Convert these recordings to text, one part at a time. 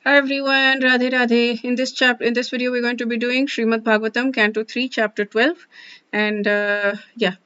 Hi everyone, Radhe Radhe. In this video, we're going to be doing Srimad Bhagavatam, Canto 3, Chapter 12. And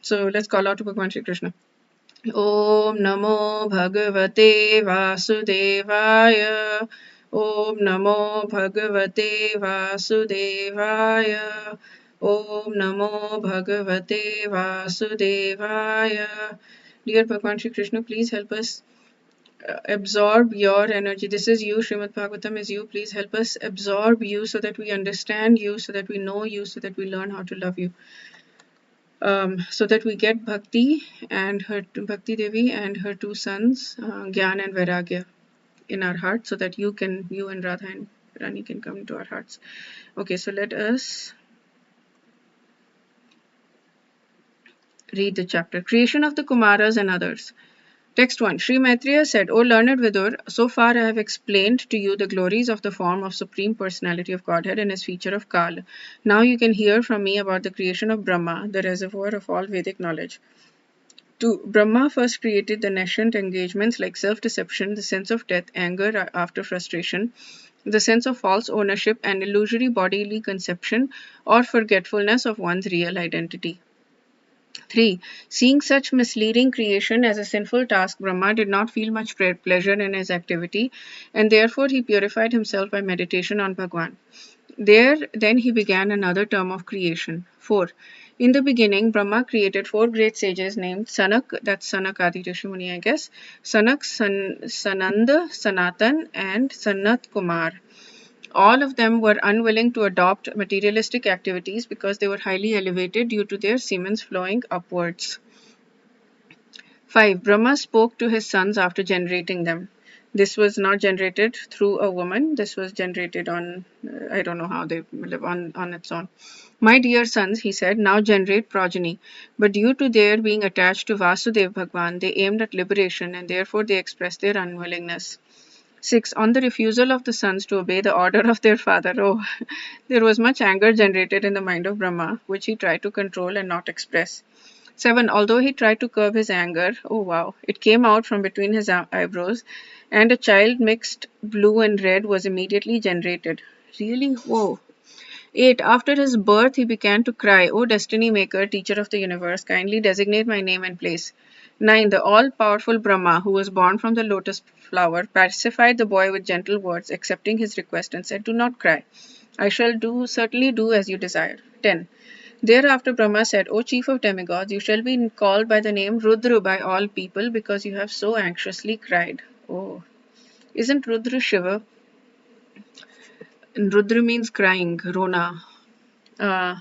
so let's call out to Bhagwan Shri Krishna. Om Namo Bhagavate Vasudevaya. Om Namo Bhagavate Vasudevaya. Om Namo Bhagavate Vasudevaya. Dear Bhagwan Shri Krishna, please help us absorb your energy. This is you, Srimad Bhagavatam is you. Please help us absorb you so that we understand you, so that we know you, so that we learn how to love you. So that we get Bhakti and Bhakti Devi and her two sons, Gyan and Vairagya, in our hearts, so that you and Radha and Rani can come into our hearts. Okay, so let us read the chapter. Creation of the Kumaras and others. Text 1. Sri Maitreya said, O learned Vidur, so far I have explained to you the glories of the form of Supreme Personality of Godhead and his feature of Kal. Now you can hear from me about the creation of Brahma, the reservoir of all Vedic knowledge. 2. Brahma first created the nascent engagements like self-deception, the sense of death, anger after frustration, the sense of false ownership and illusory bodily conception or forgetfulness of one's real identity. 3. Seeing such misleading creation as a sinful task, Brahma did not feel much pleasure in his activity, and therefore he purified himself by meditation on Bhagwan. Then he began another term of creation. 4. In the beginning, Brahma created four great sages named Sanak, that's Sanak Adi Rishimuni, I guess, Sanak, Sananda, Sanatan, and Sanat Kumar. All of them were unwilling to adopt materialistic activities because they were highly elevated due to their semens flowing upwards. 5. Brahma spoke to his sons after generating them. This was not generated through a woman. This was generated on, I don't know how they live on its own. My dear sons, he said, now generate progeny. But due to their being attached to Vasudev Bhagwan, they aimed at liberation and therefore they expressed their unwillingness. 6. On the refusal of the sons to obey the order of their father, there was much anger generated in the mind of Brahma, which he tried to control and not express. 7. Although he tried to curb his anger, it came out from between his eyebrows, and a child mixed blue and red was immediately generated. Really? Whoa. 8. After his birth, he began to cry, O destiny maker, teacher of the universe, kindly designate my name and place. 9. The all-powerful Brahma, who was born from the lotus flower, pacified the boy with gentle words, accepting his request, and said, Do not cry. I shall certainly do as you desire. 10. Thereafter Brahma said, O chief of demigods, you shall be called by the name Rudra by all people because you have so anxiously cried. Oh, isn't Rudra Shiva? And Rudra means crying, Rona. Uh,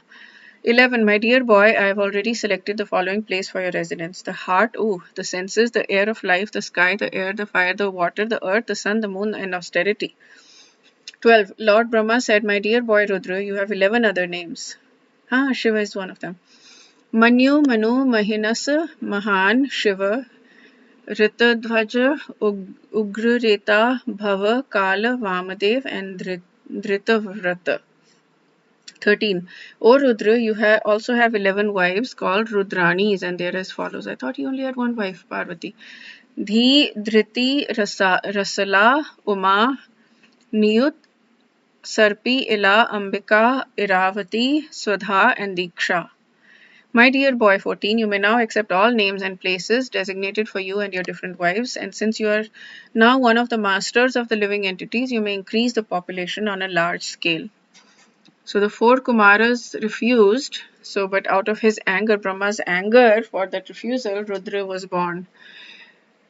11. My dear boy, I have already selected the following place for your residence. The heart, the senses, the air of life, the sky, the air, the fire, the water, the earth, the sun, the moon, and austerity. 12. Lord Brahma said, My dear boy Rudra, you have 11 other names. Shiva is one of them. Manu, Manu, Mahinasa, Mahan, Shiva, Ritadhvaja, Ugrareta, Bhava, Kala, Vamadev, and Dritavrata. 13. O Rudra, you also have 11 wives called Rudranis, and they are as follows. I thought you only had one wife, Parvati. Dhi, Dhriti, Rasala, Uma, Niyut, Sarpi, Ila, Ambika, Iravati, Swadha, and Diksha. My dear boy 14, you may now accept all names and places designated for you and your different wives, and since you are now one of the masters of the living entities, you may increase the population on a large scale. So the four Kumaras refused, but out of his anger, Brahma's anger for that refusal, Rudra was born.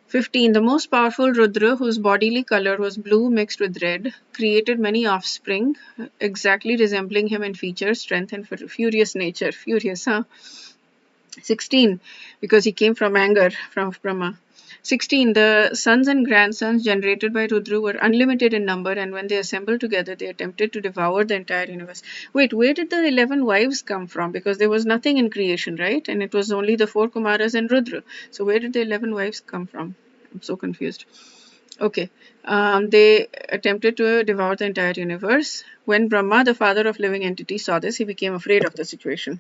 15. The most powerful Rudra, whose bodily color was blue mixed with red, created many offspring, exactly resembling him in features, strength, and furious nature. Furious, huh? 16. Because he came from anger from Brahma. 16. The sons and grandsons generated by Rudra were unlimited in number, and when they assembled together, they attempted to devour the entire universe. Wait, where did the 11 wives come from? Because there was nothing in creation, right? And it was only the 4 Kumaras and Rudra. So where did the 11 wives come from? I'm so confused. Okay. They attempted to devour the entire universe. When Brahma, the father of living entities, saw this, he became afraid of the situation.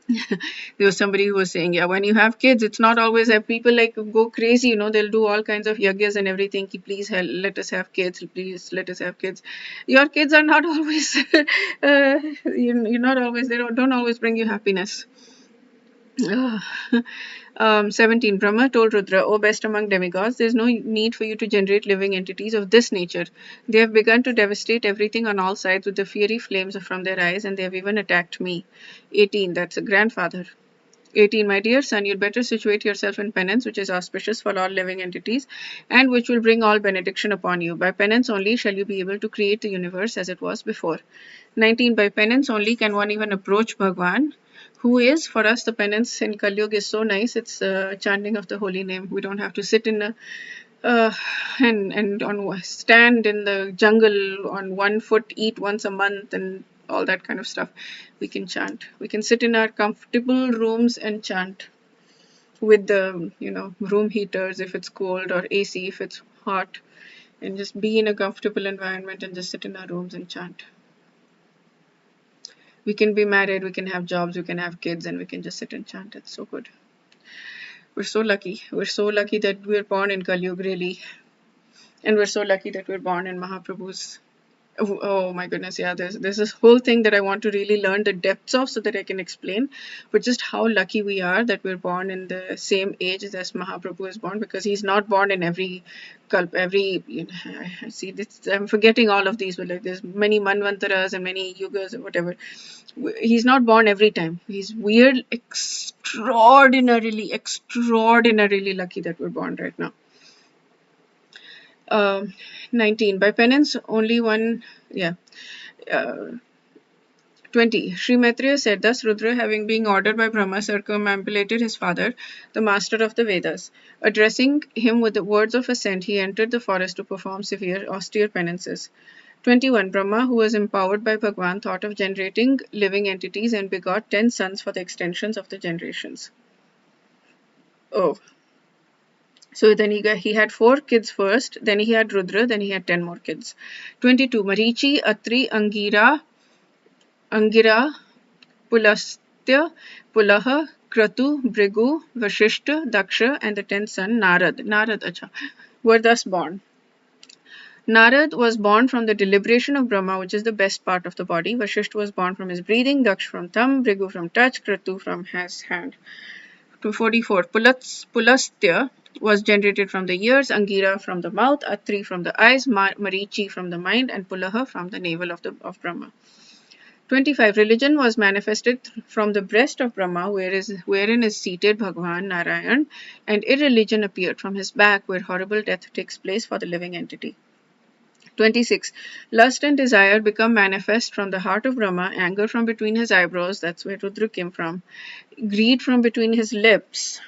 There was somebody who was saying, yeah, when you have kids, it's not always that people like go crazy, they'll do all kinds of yagyas and everything. Ki, please let us have kids, please let us have kids. Your kids are not always, you're not always, they don't always bring you happiness. 17. Brahma told Rudra, O best among demigods, there is no need for you to generate living entities of this nature. They have begun to devastate everything on all sides with the fiery flames from their eyes, and they have even attacked me. 18. That's a grandfather. 18. My dear son, you'd better situate yourself in penance, which is auspicious for all living entities, and which will bring all benediction upon you. By penance only shall you be able to create the universe as it was before. 19. By penance only can one even approach Bhagwan, who is, for us, the penance in Kali Yuga is so nice. It's chanting of the holy name. We don't have to sit in a and stand in the jungle on one foot, eat once a month, and all that kind of stuff. We can chant. We can sit in our comfortable rooms and chant with the room heaters if it's cold, or AC if it's hot, and just be in a comfortable environment and just sit in our rooms and chant. We can be married, we can have jobs, we can have kids, and we can just sit and chant. It's so good. We're so lucky. We're so lucky that we're born in Kali Yuga, really. And we're so lucky that we're born in Mahaprabhu's. Oh my goodness, yeah, there's this whole thing that I want to really learn the depths of so that I can explain, but just how lucky we are that we're born in the same age as Mahaprabhu is born, because he's not born in every kalp, I see this, I'm forgetting all of these, but like there's many manvantaras and many yugas or whatever. He's not born every time. He's weird, extraordinarily lucky that we're born right now. 19. By penance, only one, yeah. 20. Sri Maitreya said, thus Rudra, having been ordered by Brahma, circumambulated his father, the master of the Vedas. Addressing him with the words of assent, he entered the forest to perform severe, austere penances. 21. Brahma, who was empowered by Bhagwan, thought of generating living entities and begot 10 sons for the extensions of the generations. Oh. So then he had 4 kids first, then he had Rudra, then he had 10 more kids. 22. Marichi, Atri, Angira, Pulastya, Pulaha, Kratu, Brigu, Vashishta, Daksha, and the 10th son, Narad, were thus born. Narad was born from the deliberation of Brahma, which is the best part of the body. Vashishta was born from his breathing, Daksh from thumb, Brigu from touch, Kratu from his hand. 44. Pulastya was generated from the ears, Angira from the mouth, Atri from the eyes, Marichi from the mind, and Pulaha from the navel of Brahma. 25. Religion was manifested from the breast of Brahma, wherein is seated Bhagwan Narayan, and irreligion appeared from his back, where horrible death takes place for the living entity. 26. Lust and desire become manifest from the heart of Brahma, anger from between his eyebrows, that's where Rudra came from, greed from between his lips,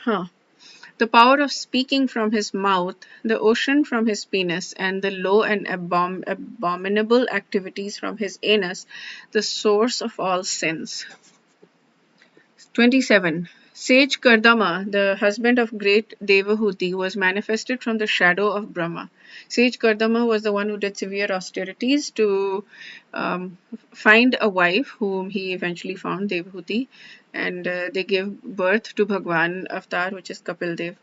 the power of speaking from his mouth, the ocean from his penis, and the low and abominable activities from his anus, the source of all sins. 27. Sage Kardama, the husband of great Devahuti, was manifested from the shadow of Brahma. Sage Kardama was the one who did severe austerities to find a wife, whom he eventually found, Devahuti, and they gave birth to Bhagwan Avatar, which is Kapil Dev.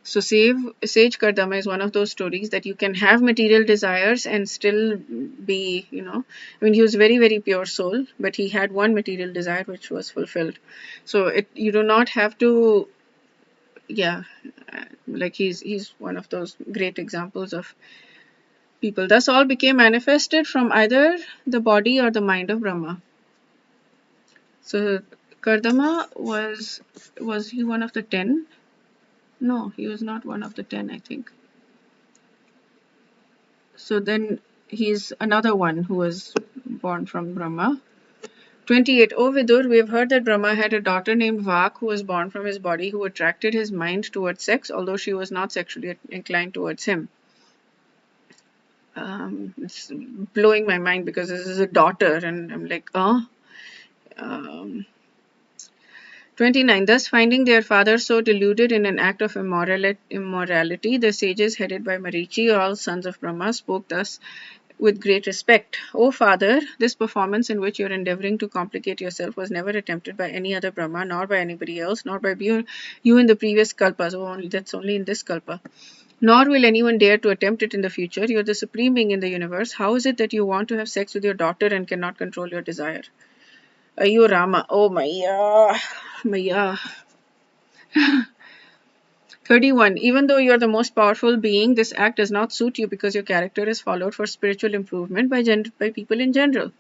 So Sage Kardama is one of those stories that you can have material desires and still be, he was very, very pure soul, but he had one material desire which was fulfilled. So you do not have to, like he's one of those great examples of people. Thus all became manifested from either the body or the mind of Brahma. So Kardama was he one of the 10? No, he was not one of the 10, I think. So then he's another one who was born from Brahma. 28. O Vidur, we have heard that Brahma had a daughter named Vak who was born from his body, who attracted his mind towards sex, although she was not sexually inclined towards him. It's blowing my mind because this is a daughter, and I'm like, 29. Thus, finding their father so deluded in an act of immorality, the sages headed by Marichi, all sons of Brahma, spoke thus with great respect. O Father, this performance in which you are endeavoring to complicate yourself was never attempted by any other Brahma, nor by anybody else, nor by you in the previous kalpas. That's only in this kalpa. Nor will anyone dare to attempt it in the future. You are the supreme being in the universe. How is it that you want to have sex with your daughter and cannot control your desire? Ayo Rama. Oh Maya. Maya. 31. Even though you are the most powerful being, this act does not suit you because your character is followed for spiritual improvement by people in general.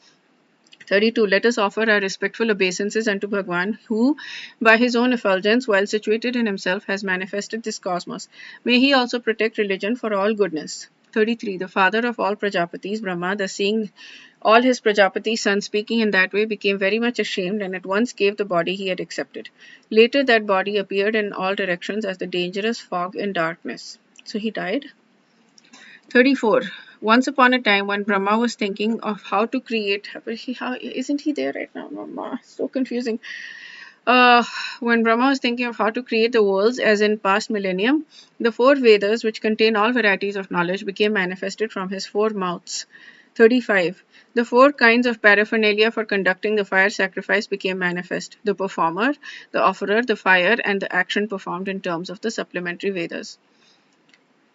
32. Let us offer our respectful obeisances unto Bhagwan, who, by his own effulgence, while situated in himself, has manifested this cosmos. May he also protect religion for all goodness. 33. The father of all Prajapatis, Brahma, thus seeing all his Prajapati sons speaking in that way, became very much ashamed and at once gave the body he had accepted. Later, that body appeared in all directions as the dangerous fog in darkness. So he died. 34. Once upon a time, when Brahma was thinking of how to create, isn't he there right now, Mama? So confusing. When Brahma was thinking of how to create the worlds, as in past millennium, the four Vedas, which contain all varieties of knowledge, became manifested from his four mouths. 35. The four kinds of paraphernalia for conducting the fire sacrifice became manifest: the performer, the offerer, the fire, and the action performed in terms of the supplementary Vedas.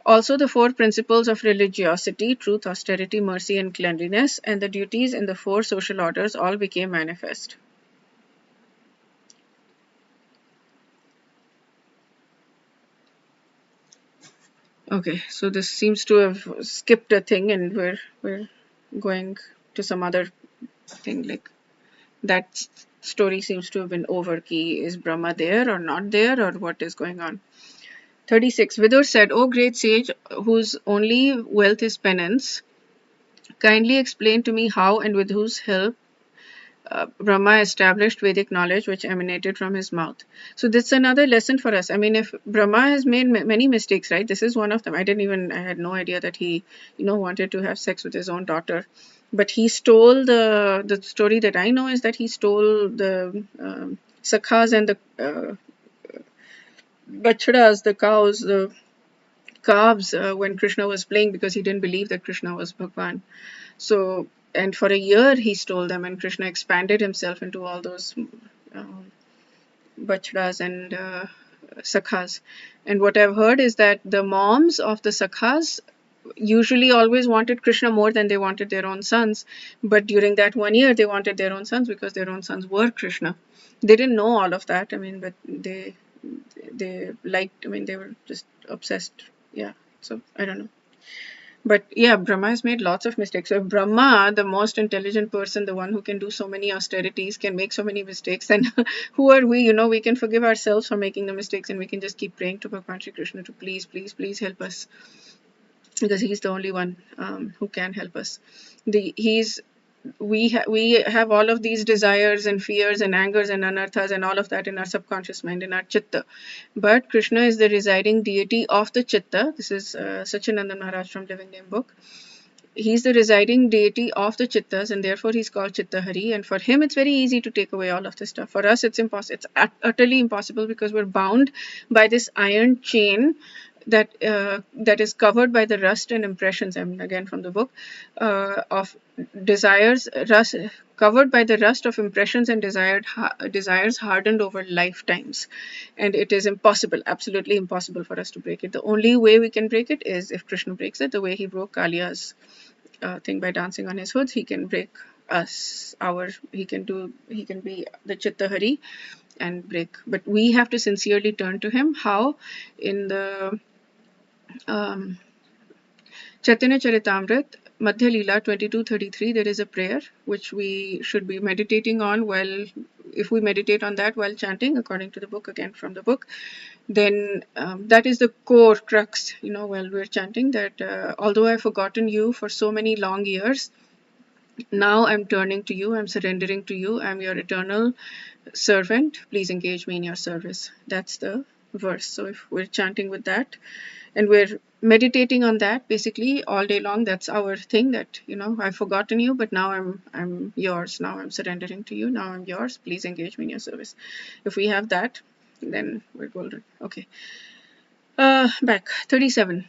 Also, the four principles of religiosity, truth, austerity, mercy, and cleanliness, and the duties in the four social orders all became manifest. Okay, so this seems to have skipped a thing, and we're going to some other thing. Like that story seems to have been over. Ki, is Brahma there or not there, or what is going on? 36. Vidur said, O great sage, whose only wealth is penance, kindly explain to me how and with whose help Brahma established Vedic knowledge which emanated from his mouth. So that's another lesson for us. I mean, if Brahma has made many mistakes, right? This is one of them. I had no idea that he, wanted to have sex with his own daughter. But he stole the story that I know is that he stole the sakhas and the bachdas, the cows, the calves when Krishna was playing because he didn't believe that Krishna was Bhagwan. So, and for a year he stole them, and Krishna expanded himself into all those bachdas and sakhas. And what I've heard is that the moms of the sakhas usually always wanted Krishna more than they wanted their own sons. But during that 1 year, they wanted their own sons because their own sons were Krishna. They didn't know all of that. I mean, but they liked. I mean, they were just obsessed. Yeah. So I don't know. But yeah, Brahma has made lots of mistakes. So if Brahma, the most intelligent person, the one who can do so many austerities, can make so many mistakes, then who are we? We can forgive ourselves for making the mistakes, and we can just keep praying to Bhagwan Shri Krishna to please, please, please help us, because he's the only one who can help us. We have all of these desires and fears and angers and anarthas and all of that in our subconscious mind, in our chitta. But Krishna is the residing deity of the chitta. This is Sachinandan Maharaj from Living Name book. He's the residing deity of the chittas, and therefore he's called Chitta Hari. And for him, it's very easy to take away all of this stuff. For us, it's impossible. It's utterly impossible because we're bound by this iron chain that is covered by the rust and impressions. I mean, again from the book of desires, rust covered by the rust of impressions and desires hardened over lifetimes, and it is impossible, absolutely impossible for us to break it. The only way we can break it is if Krishna breaks it, the way he broke Kaliya's thing by dancing on his hoods. He can break us. He can be the Chitta Hari and break. But we have to sincerely turn to him. How? In the Chaitanya Charitamrit, Madhya Leela 22:33, there is a prayer which we should be meditating on if we meditate on that while chanting, according to the book, again from the book, then that is the core crux, while we're chanting that although I've forgotten you for so many long years, now I'm turning to you, I'm surrendering to you, I'm your eternal servant, please engage me in your service. That's the verse. So if we're chanting with that and we're meditating on that basically all day long, that's our thing, that I've forgotten you, but now I'm yours, now I'm surrendering to you, now I'm yours, please engage me in your service. If we have that, then we're golden. Okay, back 37.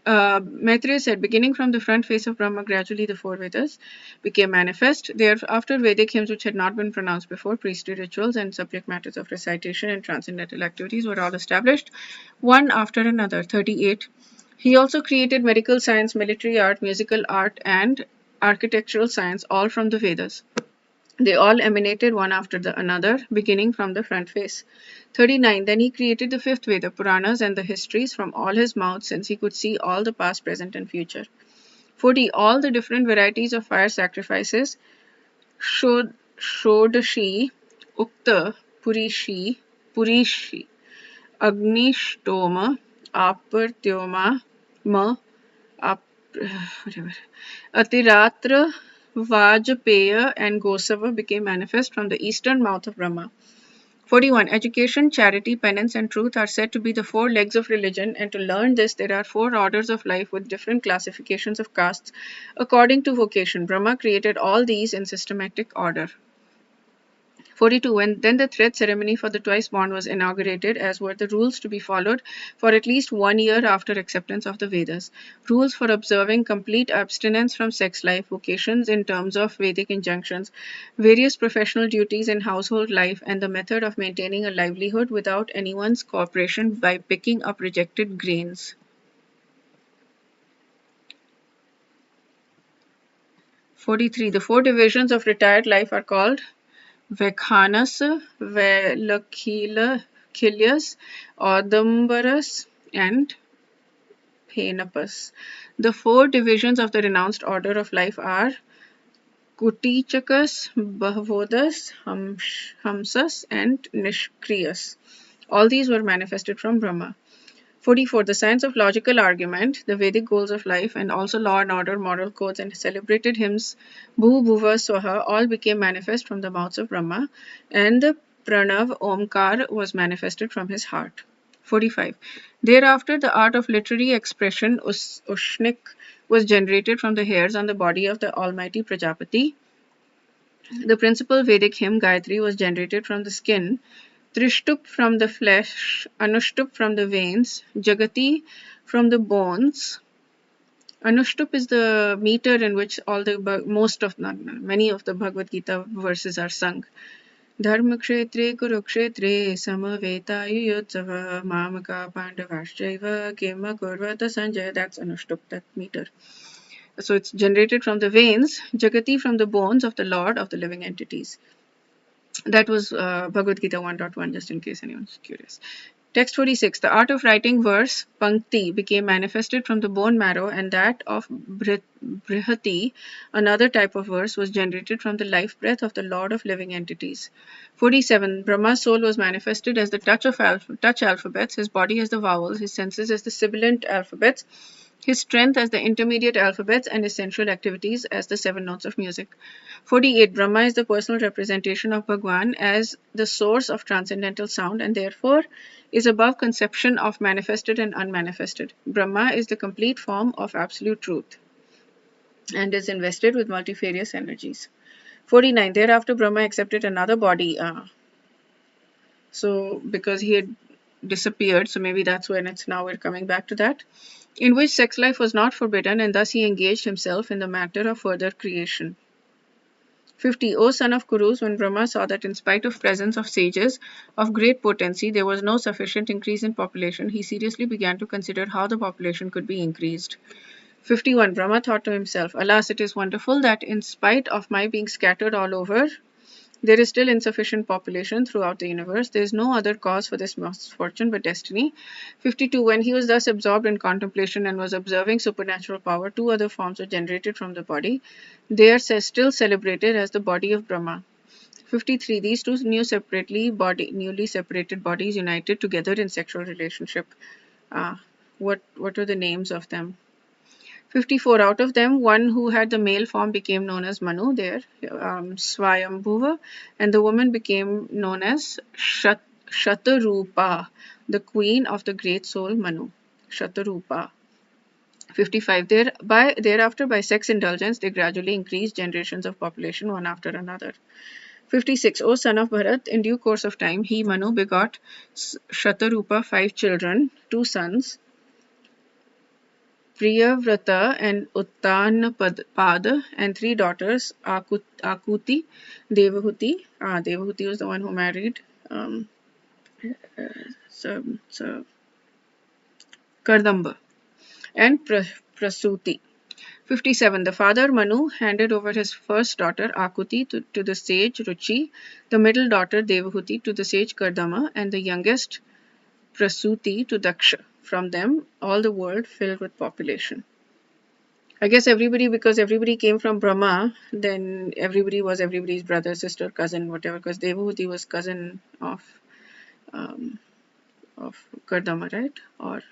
Maitreya said, beginning from the front face of Brahma, gradually the four Vedas became manifest. Thereafter, Vedic hymns which had not been pronounced before, priestly rituals, and subject matters of recitation and transcendental activities were all established, one after another. 38. He also created medical science, military art, musical art, and architectural science, all from the Vedas. They all emanated one after the another, beginning from the front face. 39. Then he created the fifth Veda, Puranas, and the histories from all his mouth, since he could see all the past, present, and future. 40. All the different varieties of fire sacrifices, Shodashi, Ukta, Purishi, Agnishtoma, Apartyoma, Ma, whatever. Atiratra, Vajpaya, and Gosava became manifest from the eastern mouth of Brahma. 41. Education, charity, penance, and truth are said to be the four legs of religion, and to learn this, there are four orders of life with different classifications of castes according to vocation. Brahma created all these in systematic order. 42. Then the thread ceremony for the twice born was inaugurated, as were the rules to be followed for at least 1 year after acceptance of the Vedas. Rules for observing complete abstinence from sex life, vocations in terms of Vedic injunctions, various professional duties in household life, and the method of maintaining a livelihood without anyone's cooperation by picking up rejected grains. 43. The four divisions of retired life are called Vekhanas, Velakhilas, Audambaras, and Phenapas. The four divisions of the renounced order of life are Kutichakas, Bhavodas, Hamsas, and Nishkriyas. All these were manifested from Brahma. 44. The science of logical argument, the Vedic goals of life, and also law and order, moral codes, and celebrated hymns, Bhu, Bhuva, Swaha, all became manifest from the mouths of Brahma, and the Pranav Omkar was manifested from his heart. 45. Thereafter, the art of literary expression, Ushnik, was generated from the hairs on the body of the Almighty Prajapati. The principal Vedic hymn, Gayatri, was generated from the skin. Trishtup from the flesh, Anushtup from the veins, Jagati from the bones. Anushtup is the meter in which many of the Bhagavad Gita verses are sung. Dharma kshetre kurukshetre samavetayuyotsava mamaka pandavashchaiva kema kurvata sanjaya. That's Anushtup, that meter. So it's generated from the veins, Jagati from the bones of the Lord of the living entities. That was Bhagavad Gita 1.1, just in case anyone's curious. Text 46. The art of writing verse, Pankti, became manifested from the bone marrow, and that of Brihati, another type of verse, was generated from the life breath of the Lord of living entities. 47. Brahma's soul was manifested as the touch alphabets, his body as the vowels, his senses as the sibilant alphabets, his strength as the intermediate alphabets, and his sensual activities as the seven notes of music. 48. Brahma is the personal representation of Bhagwan as the source of transcendental sound, and therefore is above conception of manifested and unmanifested. Brahma is the complete form of absolute truth and is invested with multifarious energies. 49. Thereafter, Brahma accepted another body. So, because he had disappeared, so maybe that's when we're coming back to that, in which sex life was not forbidden, and thus he engaged himself in the matter of further creation. 50. O son of Kurus, when Brahma saw that in spite of presence of sages of great potency, there was no sufficient increase in population, he seriously began to consider how the population could be increased. 51. Brahma thought to himself, alas, it is wonderful that in spite of my being scattered all over, there is still insufficient population throughout the universe. There is no other cause for this misfortune but destiny. 52. When he was thus absorbed in contemplation and was observing supernatural power, two other forms were generated from the body. They are still celebrated as the body of Brahma. 53. These two newly separated bodies united together in sexual relationship. What are the names of them? 54. Out of them, one who had the male form became known as Manu, Swayambhuva, and the woman became known as Shatarupa, the queen of the great soul Manu. Shatarupa. 55. Thereafter, by sex indulgence, they gradually increased generations of population one after another. 56. O son of Bharat, in due course of time, he, Manu, begot Shatarupa 5 children, 2 sons, Priyavrata and Uttanapad, and 3 daughters, Akuti, Devahuti. Devahuti was the one who married um, so Kardamba, and Prasuti. 57. The father Manu handed over his first daughter Akuti to the sage Ruchi, the middle daughter Devahuti to the sage Kardama, and the youngest Prasuti to Daksha. From them, all the world filled with population. I guess everybody, because everybody came from Brahma, then everybody was everybody's brother, sister, cousin, whatever. Because Devahuti was cousin um, of Kardama, right? Or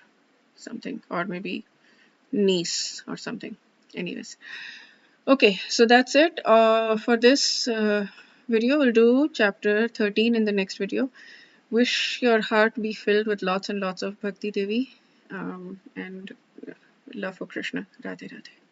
something, or maybe niece or something. Anyways, okay, so that's it for this video. We'll do chapter 13 in the next video. Wish your heart be filled with lots and lots of Bhakti Devi and love for Krishna. Radhe Radhe.